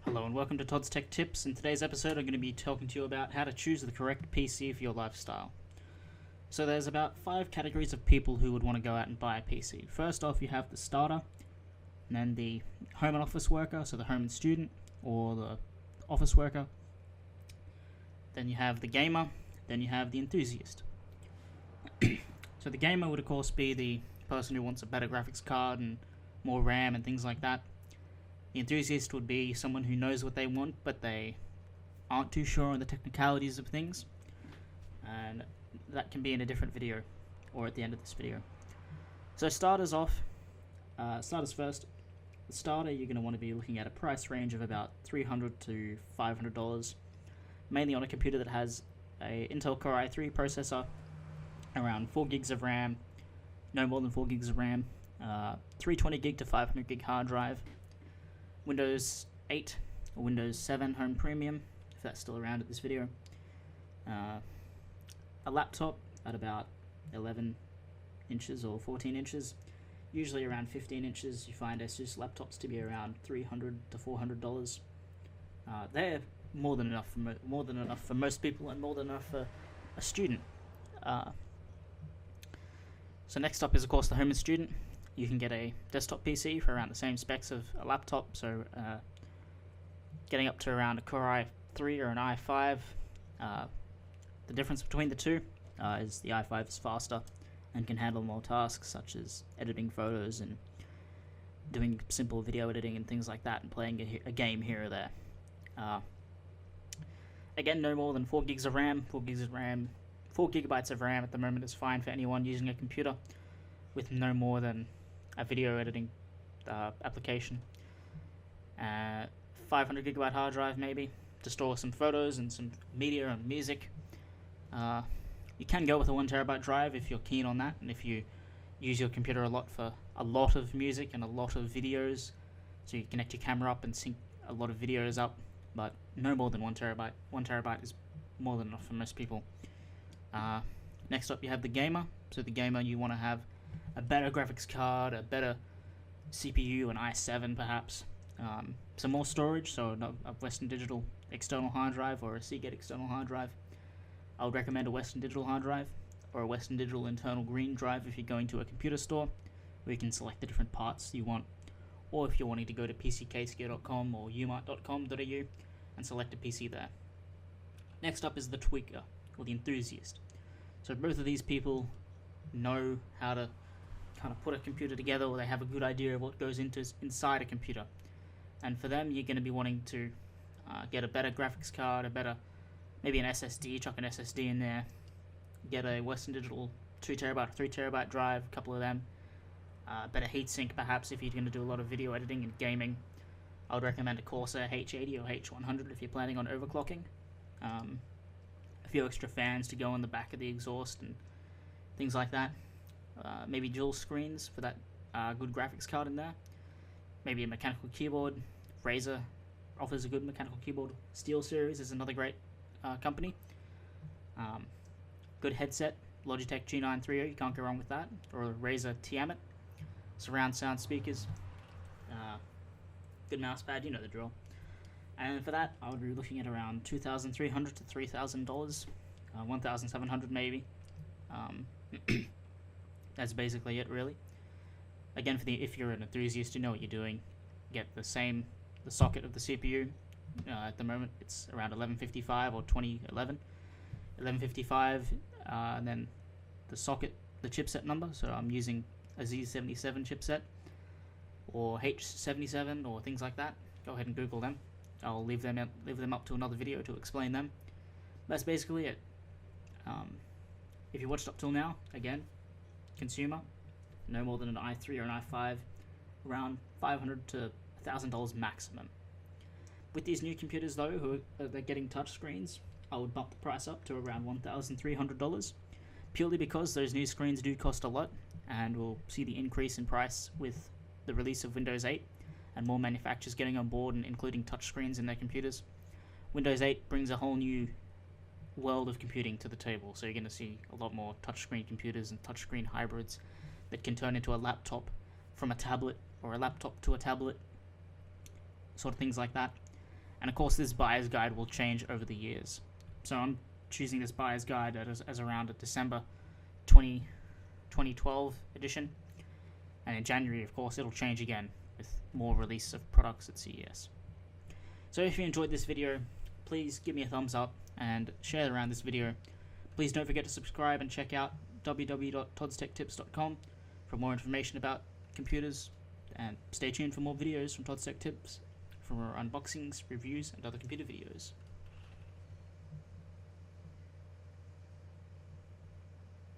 Hello and welcome to Todd's Tech Tips. In today's episode, I'm going to be talking to you about how to choose the correct PC for your lifestyle. So there's about 5 categories of people who would want to go out and buy a PC. First off, you have the starter, and then the home and office worker, so the home and student, or the office worker. Then you have the gamer, then you have the enthusiast. So the gamer would of course be the person who wants a better graphics card and more RAM and things like that. The enthusiast would be someone who knows what they want, but they aren't too sure on the technicalities of things. And that can be in a different video, or at the end of this video. So starters first. The starter, you're going to want to be looking at a price range of about $300 to $500, mainly on a computer that has a Intel Core i3 processor, around 4 gigs of RAM, no more than 4 gigs of RAM, 320 gig to 500 gig hard drive, Windows 8 or Windows 7 Home Premium, if that's still around at this video, a laptop at about 11 inches or 14 inches, usually around 15 inches. You find Asus laptops to be around $300 to $400. They're more than enough for most people, and more than enough for a student. So next up is of course the home and student. You can get a desktop PC for around the same specs of a laptop, so getting up to around a Core i3 or an i5. The difference between the two is the i5 is faster and can handle more tasks such as editing photos and doing simple video editing and things like that, and playing a game here or there. Again, no more than 4 gigs of RAM. 4 gigabytes of RAM at the moment is fine for anyone using a computer with no more than a video editing application. 500 gigabyte hard drive maybe to store some photos and some media and music. You can go with a 1 terabyte drive if you're keen on that, and if you use your computer a lot for a lot of music and a lot of videos, so you connect your camera up and sync a lot of videos up, but no more than 1 terabyte. 1 terabyte is more than enough for most people. Next up you have the gamer. So the gamer, you want to have a better graphics card, a better CPU, an i7 perhaps, some more storage, so a Western Digital external hard drive or a Seagate external hard drive. I would recommend a Western Digital hard drive or a Western Digital internal green drive if you're going to a computer store where you can select the different parts you want, or if you're wanting to go to pckgear.com or umart.com.au and select a PC there. Next up is the tweaker, or the enthusiast. So both of these people know how to kind of put a computer together, or they have a good idea of what goes inside a computer. And for them, you're going to be wanting to get a better graphics card, maybe an SSD, chuck an SSD in there, get a Western Digital 2 terabyte, 3 terabyte drive, a couple of them, better heatsink perhaps if you're going to do a lot of video editing and gaming. I would recommend a Corsair H80 or H100 if you're planning on overclocking. A few extra fans to go on the back of the exhaust and things like that. Maybe dual screens for that good graphics card in there. Maybe a mechanical keyboard. Razer offers a good mechanical keyboard. SteelSeries is another great company. Good headset. Logitech G930, you can't go wrong with that. Or a Razer Tiamat. Surround sound speakers. Good mouse pad, you know the drill. And for that, I would be looking at around $2,300 to $3,000, $1,700 maybe. That's basically it, really. Again, if you're an enthusiast, you know what you're doing. Get the socket of the CPU. At the moment, it's around 1155 or 2011. 1155, and then the socket, the chipset number. So I'm using a Z77 chipset or H77 or things like that. Go ahead and Google them. I'll leave them up to another video to explain them. That's basically it. If you watched up till now, again, consumer, no more than an i3 or an i5, around $500 to $1,000 maximum. With these new computers though, they're getting touchscreens, I would bump the price up to around $1,300, purely because those new screens do cost a lot, and we'll see the increase in price with the release of Windows 8. And more manufacturers getting on board and including touchscreens in their computers. Windows 8 brings a whole new world of computing to the table, so you're going to see a lot more touchscreen computers and touchscreen hybrids that can turn into a laptop from a tablet, or a laptop to a tablet, sort of things like that. And of course, this buyer's guide will change over the years. So I'm choosing this buyer's guide as around a December 2012 edition. And in January, of course, it'll change again with more release of products at CES. So if you enjoyed this video, please give me a thumbs up and share around this video. Please don't forget to subscribe and check out www.toddstechtips.com for more information about computers, and stay tuned for more videos from Todd's Tech Tips for more unboxings, reviews, and other computer videos.